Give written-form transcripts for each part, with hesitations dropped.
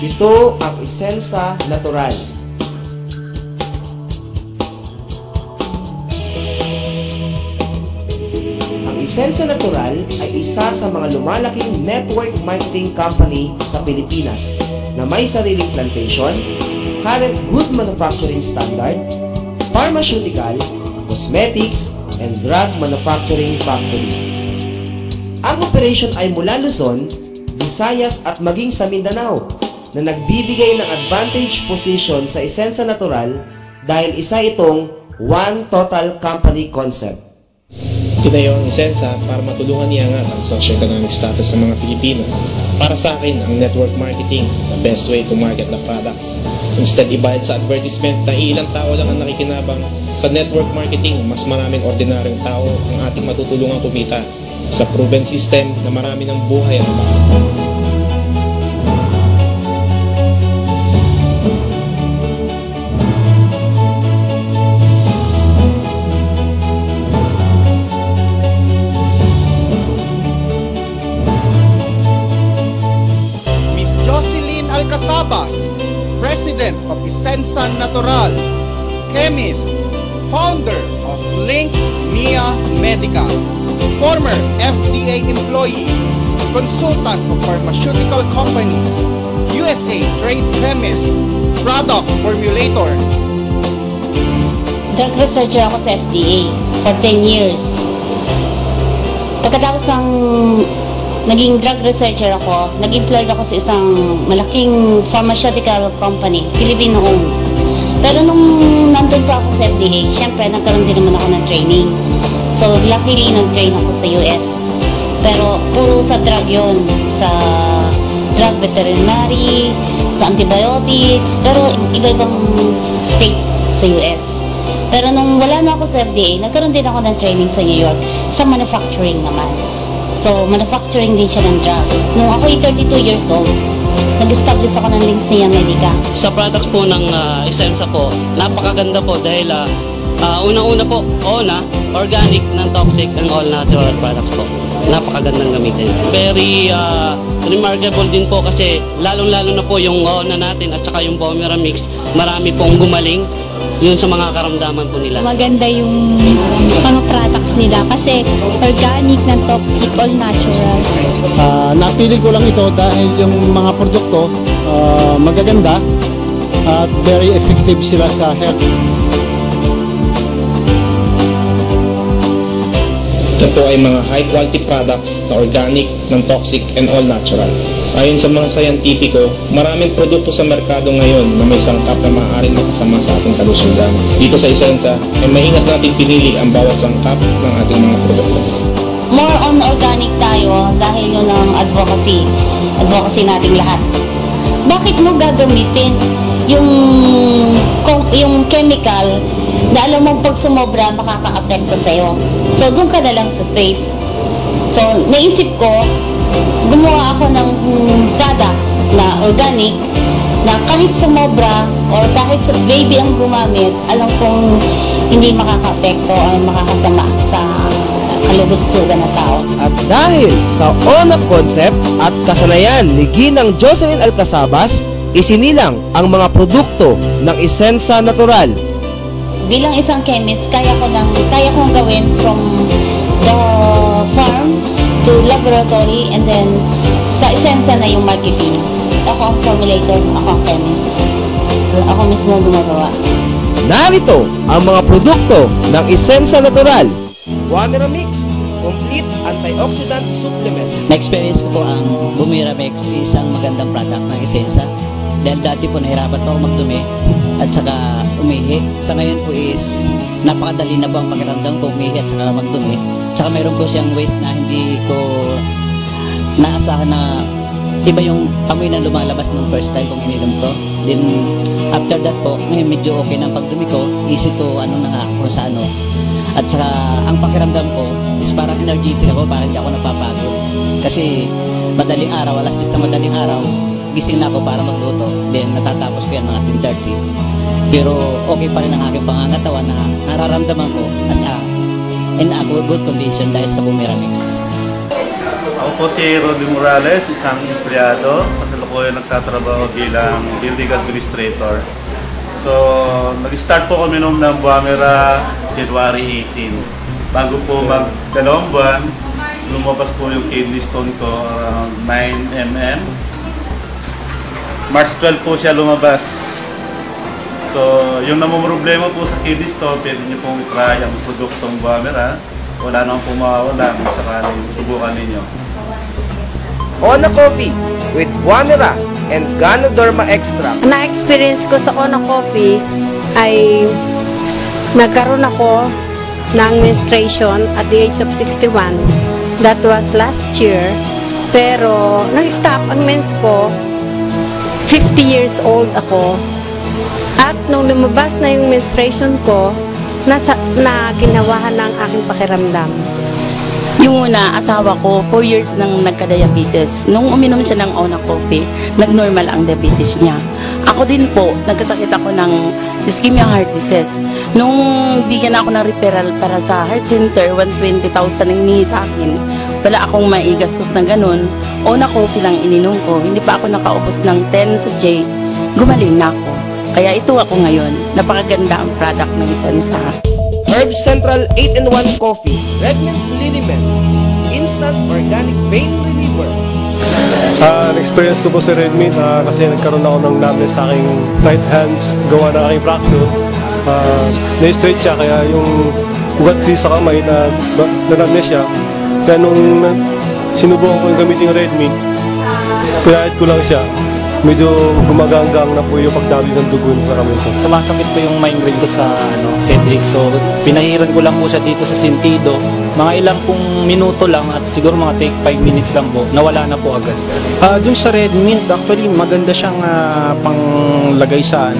Ito ang Isensa Natural. Ang Isensa Natural ay isa sa mga lumalaking network marketing company sa Pilipinas na may sariling plantation, current good manufacturing standard, pharmaceutical, cosmetics, and drug manufacturing factory. Ang operation ay mula Luzon, Visayas at maging sa Mindanao na nagbibigay ng advantage position sa Isensa Natural dahil isa itong one total company concept. Tinayo ang Isensa para matulungan iangat ang socio-economic status ng mga Pilipino. Para sa akin, ang network marketing, the best way to market the products. Instead, ibayad sa advertisement na ilang tao lang ang nakikinabang, sa network marketing, mas maraming ordinaryong tao ang ating matutulungang kumita. Sa proven system na marami ng buhay ang baka. Alcasabas, President of Isensa Natural, Chemist, Founder of Link Mia Medical, former FDA employee, Consultant of Pharmaceutical Companies, USA Trade Chemist, Product Formulator. Drug researcher ako sa FDA for 10 years. Pagkatapos ng naging drug researcher ako, nag-employed ako sa isang malaking pharmaceutical company, Filipino-owned. Pero nung nandun pa ako sa FDA, syempre nagkaroon din naman ako ng training. So luckily, nag-train ako sa US. Pero puro sa drug yun, sa drug veterinary, sa antibiotics, pero iba-ibang state sa US. Pero nung wala na ako sa FDA, nagkaroon din ako ng training sa New York, sa manufacturing naman. So, manufacturing din siya ng drug. Nung ako 32 years old, nag-establish ako ng Links Mia Medical. Sa products po ng Isensa po, napakaganda po dahil unang-una po, organic, non-toxic, and all-natural products po. Napakagandang gamitin. Very remarkable din po kasi lalong-lalo na po yung ONA natin at saka yung Bomera Mix, marami pong gumaling yun sa mga karamdaman po nila. Maganda yung mga products nila kasi organic, non-toxic, all natural. Napili ko lang ito dahil yung mga produkto magaganda at very effective sila sa health. Ito po ay mga high-quality products na organic, non-toxic, and all-natural. Ayon sa mga sayantipiko, maraming produkto sa merkado ngayon na may sangkap na maaaring makasama sa ating kalusugan. Dito sa Isensa, ay maingat natin pinili ang bawat sangkap ng ating mga produkto. More on organic tayo dahil yun ang advocacy nating lahat. Bakit mo gagamitin yung chemical na alam mo pag sumobra makaka-apekto sa'yo? So, doon ka na lang sa safe. So, naisip ko, gumawa ako ng product na organic na kahit sumobra or kahit sa baby ang gumamit, alam kong hindi makaka-apekto o makakasama sa kalugustugan na tao. At dahil sa ONA concept at kasanayan ni Ginang Jocelyn Alcasabas, isinilang ang mga produkto ng Isensa Natural. Bilang isang chemist, kaya kong gawin from the farm to laboratory and then sa Isensa na yung marketing. Ako ang formulator, ako ang chemist. Ako mismo gumagawa. Narito ang mga produkto ng Isensa Natural. Bomera Mix, complete antioxidant supplement. Na-experience ko po ang Bomera Mix, isang magandang product ng Isensa. Dahil dati po nahirapan po ako magdumi at saka umihi. Sa ngayon po is napakadali na po ang pakiramdam ko umihi at saka magdumi. Saka mayroon po siyang waste na hindi ko naasahan na iba yung amoy na lumalabas nung first time kong ininom ko. Then after that po, ngayon medyo okay na ang pagdumi ko. Easy to kung sa ano. At saka ang pakiramdam ko is parang energetic ako, parang hindi ako napapagod. Kasi madaling araw, alas 10 na madaling araw, gising na ako para magluto. Then natatapos ko yan mga 10:30. Pero okay pa rin ang aking pangangatawan na nararamdaman ko as in a good condition dahil sa Bomera Mix. Ako po si Roddy Morales, isang empleyado. Kasalukuyan po ay nagtatrabaho bilang building administrator. So, nag-start po kami noong ng Buamera January 18. Bago po mag-2 buwan, lumabas po yung kidney stone ko around 9 mm. March 12 po siya lumabas. So, yung namumroblema po sa kidney stone, pwede nyo pong i-try ang produktong Buamera. Wala nang po mawawala kung sakaling subukan ninyo. Ona Coffee with Buamera and Ganoderma Extract. Na-experience ko sa Ona Coffee ay nagkaroon ako ng menstruation at the age of 61. That was last year. Pero nag-stop ang mens ko. 50 years old ako. At nung lumabas na yung menstruation ko, na ginawahan ng aking pakiramdam. Yung una, asawa ko, 4 years nang nagka-diabetes. Nung uminom siya ng Ona Coffee, nag-normal ang diabetes niya. Ako din po, nagkasakit ako ng ischemia heart disease. Nung bigyan ako ng referral para sa heart center, 120,000 ang hinihingi sa akin. Wala akong maigastos na ganun. Ona Coffee lang ininom ko. Hindi pa ako nakaubos ng 10 sa J. Gumaling na ako. Kaya ito ako ngayon. Napakaganda ang product ng Essensa. Herb Central 8-in-1 Coffee, Red Mint Liniment, Instant Organic Pain Reliever. Experience ko po sa Red Mint kasi nagkaroon ako ng numbness sa aking right hands, gawa na aking fracture. Na-straight siya, kaya yung ugat ko sa kamay na-numbness siya. Kaya nung sinubukan ko yung gamitin yung Red Mint, pinahit ko lang siya. Medyo gumaganggang na po yung pagdali ng dugo sa kamay ko. Sumasakit po yung migraine ko sa headache. So, pinahiran ko lang po siya dito sa sentido. Mga ilang pong minuto lang at siguro mga take 5 minutes lang po. Nawala na po agad. Dun sa Red Mint, actually maganda siyang panglagay sa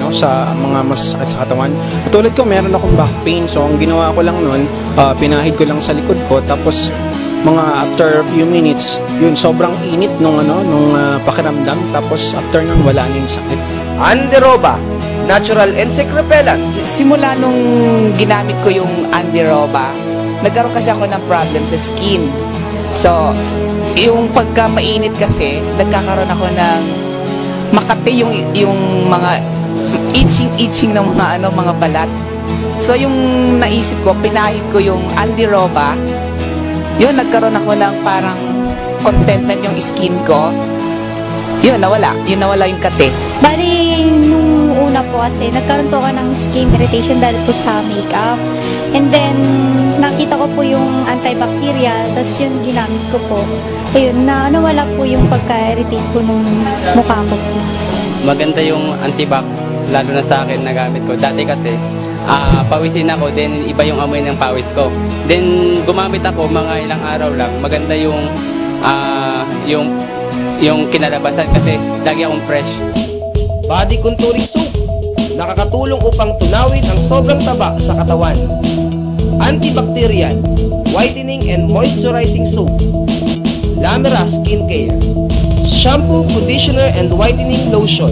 mga masakit sa katawan. Tulad ko, meron akong back pain. So, ang ginawa ko lang nun, pinahid ko lang sa likod ko. Tapos, mga after a few minutes, yun sobrang init nung pakiramdam, tapos after nun wala na yung sakit. Anderoba, natural insect repellent. Simula nung ginamit ko yung Anderoba, nagkaroon kasi ako ng problem sa skin. So, yung pagka mainit kasi, nagkakaroon ako ng makati yung mga itching ng mga balat. So, yung naisip ko, pinahid ko yung Anderoba. Yun, nagkaroon ako ng parang contentment yung skin ko. Yun, nawala. Yun, nawala yung kate. Bali, nung una po kasi, nagkaroon po ako ng skin irritation dahil po sa makeup. And then, nakita ko po yung antibacterial, tapos yun, ginamit ko po. Ayun, nawala po yung pagka-irritate ko nung mukha ko po. Maganda yung antibac, lalo na sa akin, nagamit ko. Dati kasi, pawisin ako, then iba yung amoy ng pawis ko. Then gumamit ako mga ilang araw lang, maganda yung kinalabasan kasi lagi akong fresh. Body contouring soap, nakakatulong upang tunawin ang sobrang taba sa katawan. Antibacterial, whitening and moisturizing soap. Lamera Skincare, shampoo, conditioner and whitening lotion.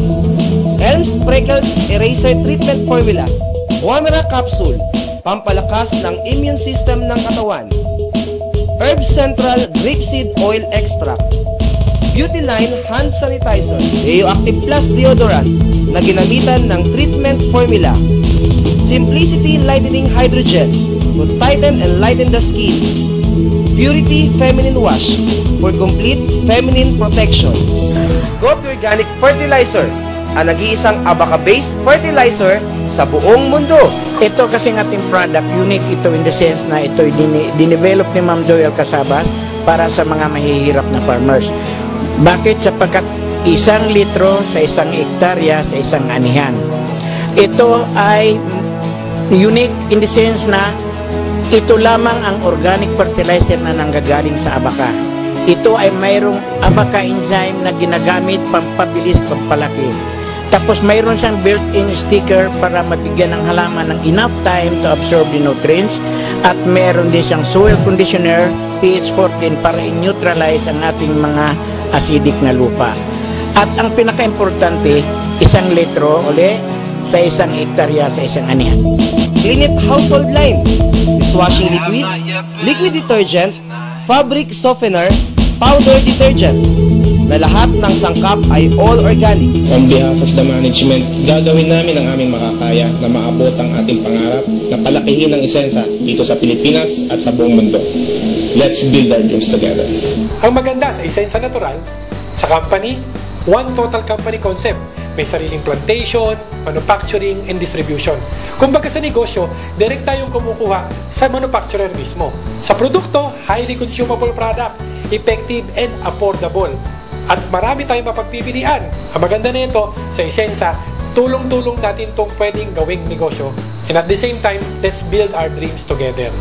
Elms Freckles Eraser Treatment Formula. Buamera Capsule, pampalakas ng immune system ng katawan. Herb Central Grapeseed Oil Extract. Beauty Line Hand Sanitizer. Radioactive Plus Deodorant na ginamitan ng treatment formula. Simplicity Lightening Hydrogel to tighten and lighten the skin. Purity Feminine Wash for complete feminine protection. Goat Organic Fertilizer, ang nag-iisang abaca-based fertilizer sa buong mundo. Ito kasing ating product, unique ito in the sense na ito dinevelop ni Ma'am Joy Alcasabas para sa mga mahihirap na farmers. Bakit? Sapagkat 1 litro sa 1 hektarya sa isang anihan. Ito ay unique in the sense na ito lamang ang organic fertilizer na nanggagaling sa abaca. Ito ay mayroong abaca enzyme na ginagamit pampabilis, pampalaki. Tapos mayroon siyang built-in sticker para mabigyan ng halaman ng enough time to absorb the nutrients. At meron din siyang soil conditioner, pH 14 para i-neutralize ang ating mga acidic na lupa. At ang pinaka-importante, 1 litro uli sa 1 hektarya sa isang anihan. Clean It Household Line, dishwashing liquid, liquid detergent, fabric softener, powder detergent na lahat ng sangkap ay all organic. On behalf of the management, gagawin namin ang aming makakaya na maabot ang ating pangarap na palakihin ang Isensa dito sa Pilipinas at sa buong mundo. Let's build our dreams together. Ang maganda sa Isensa Natural, sa company, one total company concept. May sariling plantation, manufacturing, and distribution. Kumbaga sa negosyo, direct tayong kumukuha sa manufacturer mismo. Sa produkto, highly consumable product, effective and affordable. At marami tayong mapagpipilian. Ang maganda nito, sa Isensa, tulong-tulong natin itong pwedeng gawing negosyo. And at the same time, let's build our dreams together.